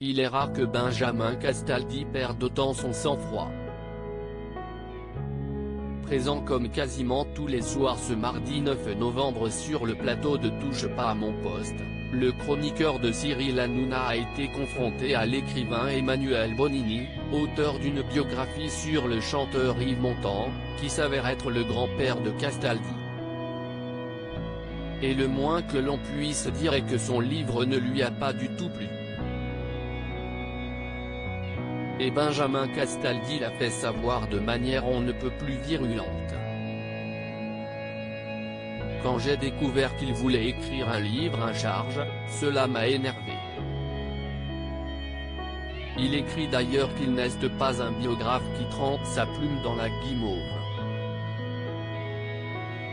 Il est rare que Benjamin Castaldi perde autant son sang-froid. Présent comme quasiment tous les soirs ce mardi 9 novembre sur le plateau de Touche pas à mon poste, le chroniqueur de Cyril Hanouna a été confronté à l'écrivain Emmanuel Bonini, auteur d'une biographie sur le chanteur Yves Montand, qui s'avère être le grand-père de Castaldi. Et le moins que l'on puisse dire est que son livre ne lui a pas du tout plu. Et Benjamin Castaldi l'a fait savoir de manière on ne peut plus virulente. Quand j'ai découvert qu'il voulait écrire un livre à charge, cela m'a énervé. Il écrit d'ailleurs qu'il n'est pas un biographe qui trempe sa plume dans la guimauve.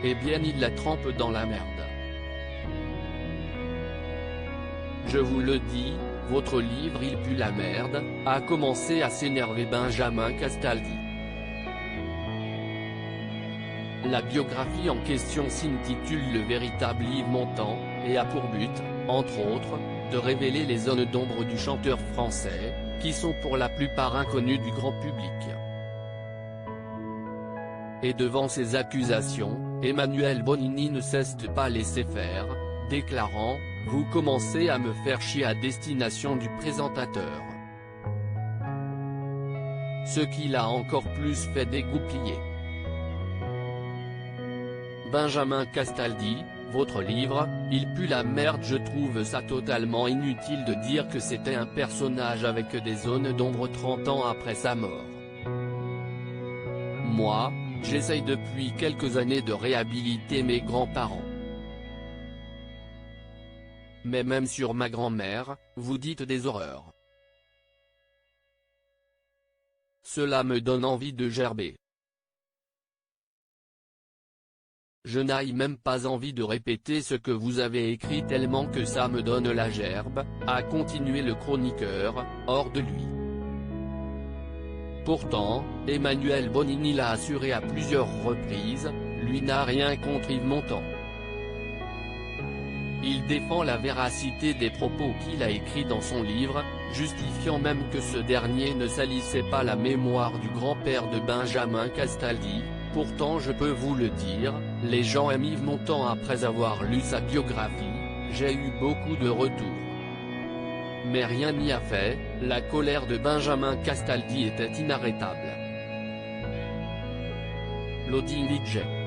Eh bien il la trempe dans la merde. Je vous le dis, votre livre il pue la merde, a commencé à s'énerver Benjamin Castaldi. La biographie en question s'intitule Le véritable Yves Montand, et a pour but, entre autres, de révéler les zones d'ombre du chanteur français, qui sont pour la plupart inconnues du grand public. Et devant ces accusations, Emmanuel Bonini ne cesse de pas laisser faire, déclarant « Vous commencez à me faire chier » à destination du présentateur. Ce qui l'a encore plus fait dégoupiller. Benjamin Castaldi, votre livre, il pue la merde. Je trouve ça totalement inutile de dire que c'était un personnage avec des zones d'ombre 30 ans après sa mort. Moi, j'essaye depuis quelques années de réhabiliter mes grands-parents. Mais même sur ma grand-mère, vous dites des horreurs. Cela me donne envie de gerber. Je n'ai même pas envie de répéter ce que vous avez écrit tellement que ça me donne la gerbe, a continué le chroniqueur, hors de lui. Pourtant, Emmanuel Bonini l'a assuré à plusieurs reprises, lui n'a rien contre Yves Montand. Il défend la véracité des propos qu'il a écrits dans son livre, justifiant même que ce dernier ne salissait pas la mémoire du grand-père de Benjamin Castaldi. Pourtant je peux vous le dire, les gens aiment Yves Montand. Après avoir lu sa biographie, j'ai eu beaucoup de retours. Mais rien n'y a fait, la colère de Benjamin Castaldi était inarrêtable. Loading DJ.